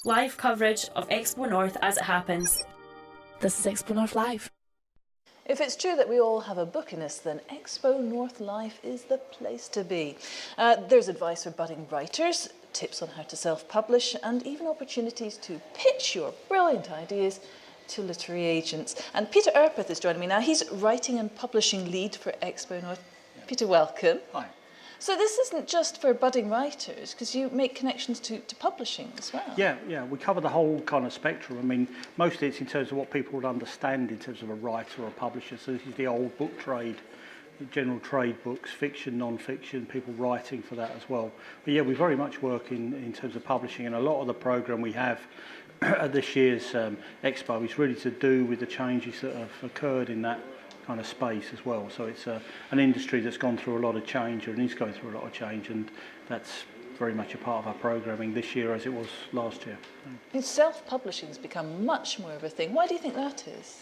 Live coverage of XpoNorth as it happens. This is XpoNorth Live. If it's true that we all have a book in us, then XpoNorth Live is the place to be. There's advice for budding writers, tips on how to self-publish, and even opportunities to pitch your brilliant ideas to literary agents. And Peter Urpeth is joining me now. He's writing and publishing lead for XpoNorth. Peter, welcome. Hi. So this isn't just for budding writers, because you make connections to publishing as well. Yeah, we cover the whole kind of spectrum. I mean, mostly it's in terms of what people would understand in terms of a writer or a publisher. So this is the old book trade, the general trade books, fiction, non-fiction, people writing for that as well. But yeah, we very much work in terms of publishing, and a lot of the programme we have at this year's Expo is really to do with the changes that have occurred in that kind of space as well. So it's an industry that's gone through a lot of change, and is going through a lot of change, and that's very much a part of our programming this year as it was last year. Self-publishing has become much more of a thing. Why do you think that is?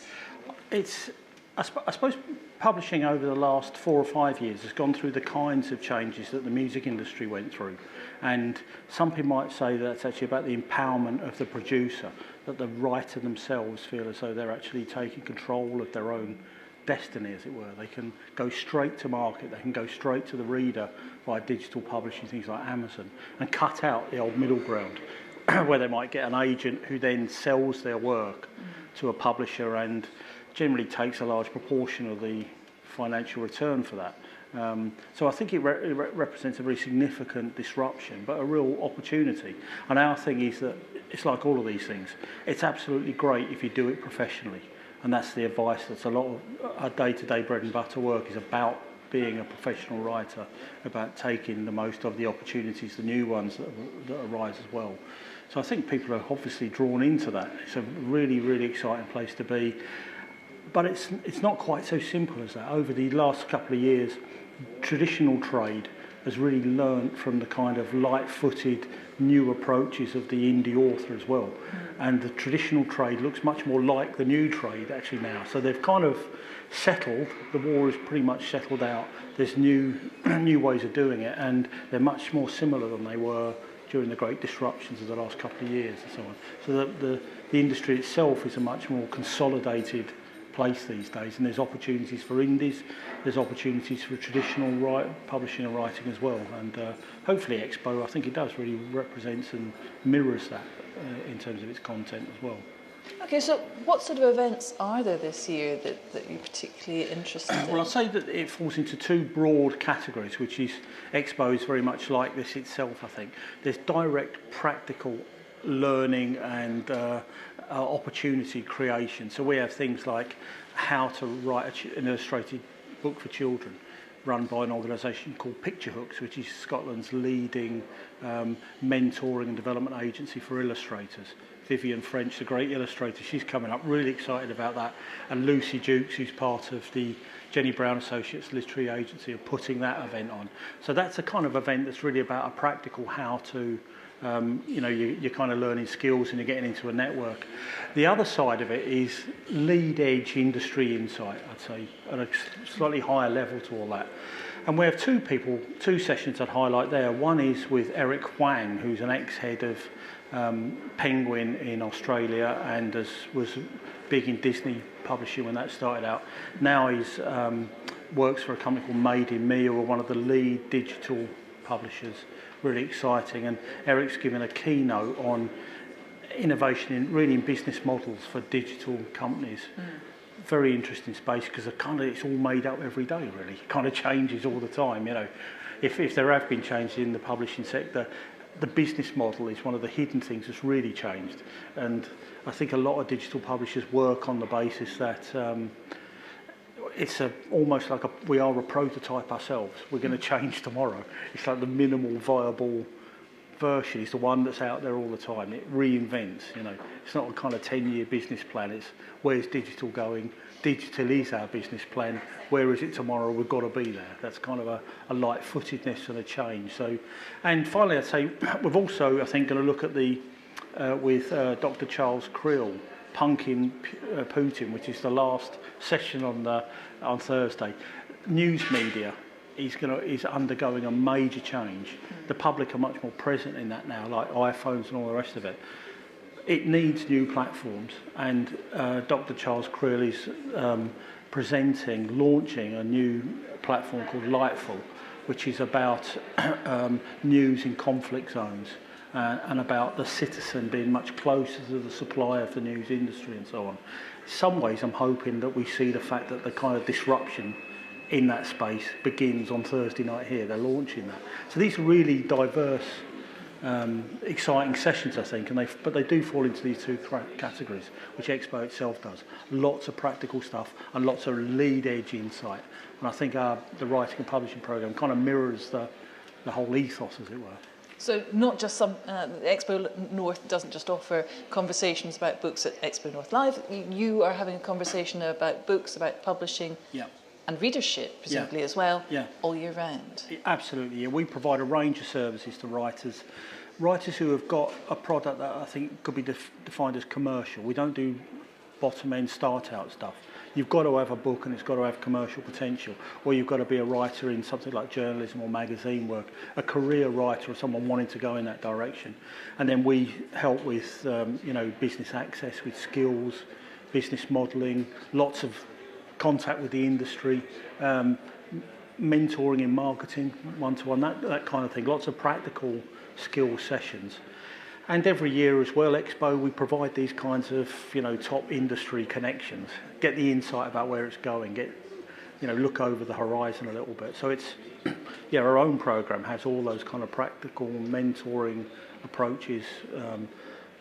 I suppose publishing over the last 4 or 5 years has gone through the kinds of changes that the music industry went through, and some people might say that's actually about the empowerment of the producer, that the writer themselves feel as though they're actually taking control of their own destiny, as it were. They can go straight to market, they can go straight to the reader via digital publishing, things like Amazon, and cut out the old middle ground where they might get an agent who then sells their work to a publisher and generally takes a large proportion of the financial return for that. So I think it represents a very significant disruption, but a real opportunity. And our thing is that it's like all of these things. It's absolutely great if you do it professionally. And that's the advice. That's a lot of our day-to-day bread and butter work is about being a professional writer, about taking the most of the opportunities, the new ones that arise as well. So I think people are obviously drawn into that. It's a really, really exciting place to be. But it's not quite so simple as that. Over the last couple of years, traditional trade has really learned from the kind of light-footed new approaches of the indie author as well. And the traditional trade looks much more like the new trade actually now. So they've kind of settled, the war is pretty much settled out. There's new ways of doing it, and they're much more similar than they were during the great disruptions of the last couple of years and so on. So the industry itself is a much more consolidated place these days, and there's opportunities for indies, there's opportunities for traditional publishing and writing as well, and hopefully Expo, I think it does really represents and mirrors that in terms of its content as well. Okay, so what sort of events are there this year that you're particularly interested in? Well, I'd say that it falls into two broad categories, which is Expo is very much like this itself, I think. There's direct practical learning and opportunity creation. So we have things like how to write an illustrated book for children, run by an organisation called Picture Hooks, which is Scotland's leading mentoring and development agency for illustrators. Vivian French, the great illustrator, she's coming up, really excited about that. And Lucy Jukes, who's part of the Jenny Brown Associates Literary Agency, are putting that event on. So that's a kind of event that's really about a practical how to, you're kind of learning skills and you're getting into a network. The other side of it is lead-edge industry insight, I'd say, at a slightly higher level to all that. And we have two sessions I'd highlight there. One is with Eric Huang, who's an ex-head of Penguin in Australia and was big in Disney publishing when that started out. Now he's works for a company called Made in Me, or one of the lead digital publishers. Really exciting, and Eric's given a keynote on innovation in business models for digital companies. Very interesting space, because it's all made up every day, really. It kind of changes all the time, you know. If there have been changes in the publishing sector, the business model is one of the hidden things that's really changed. And I think a lot of digital publishers work on the basis that it's almost like we are a prototype ourselves. We're going to change tomorrow. It's like the minimal viable version is the one that's out there all the time. It reinvents, you know. It's not a kind of 10-year business plan. It's where's digital going? Digital is our business plan. Where is it tomorrow? We've got to be there. That's kind of a light-footedness and a change. So, and finally, I'd say we've also, I think, going to look at with Dr. Charles Krill, Punking Putin, which is the last session on Thursday. News media is undergoing a major change. The public are much more present in that now, like iPhones and all the rest of it. it needs new platforms, and Dr. Charles Creel is launching a new platform called Lightful, which is about news in conflict zones and about the citizen being much closer to the supply of the news industry and so on. In some ways, I'm hoping that we see the fact that the kind of disruption in that space begins on Thursday night here. They're launching that. So these are really diverse, exciting sessions, I think, but they do fall into these two categories, which Expo itself does. Lots of practical stuff and lots of lead-edge insight. And I think the writing and publishing programme kind of mirrors the whole ethos, as it were. So not just Expo North doesn't just offer conversations about books at Expo North Live. You are having a conversation about books, about publishing, and readership, presumably, as well, all year round. Absolutely, yeah. We provide a range of services to writers who have got a product that I think could be defined as commercial. We don't do bottom-end start-out stuff. You've got to have a book and it's got to have commercial potential, or you've got to be a writer in something like journalism or magazine work, a career writer or someone wanting to go in that direction. And then we help with business access, with skills, business modelling, lots of contact with the industry, mentoring in marketing, one-to-one, that kind of thing. Lots of practical skill sessions. And every year as well, Expo, we provide these kinds of, top industry connections, get the insight about where it's going, look over the horizon a little bit. So it's, our own program has all those kind of practical mentoring approaches,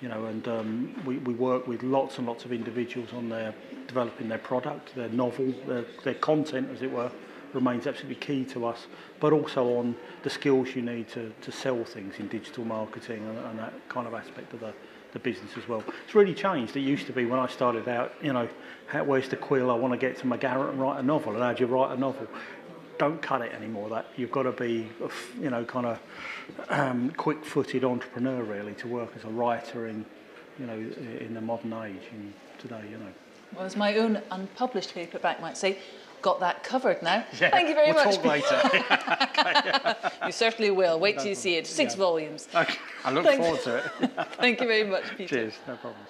we work with lots and lots of individuals on developing their product, their novel, their content, as it were, remains absolutely key to us, but also on the skills you need to sell things in digital marketing and that kind of aspect of the business as well. It's really changed. It used to be when I started out, where's the quill? I want to get to my garret and write a novel. And how do you write a novel? Don't cut it anymore. That you've got to be, kind of quick-footed entrepreneur really to work as a writer in the modern age and today. Well, as my own unpublished paperback might say, got that covered now. Yeah, Thank you very much. We'll talk later. You certainly will. Wait till you see it. 6 volumes. Okay. I look forward to it. Thank you very much, Peter. Cheers. No problem.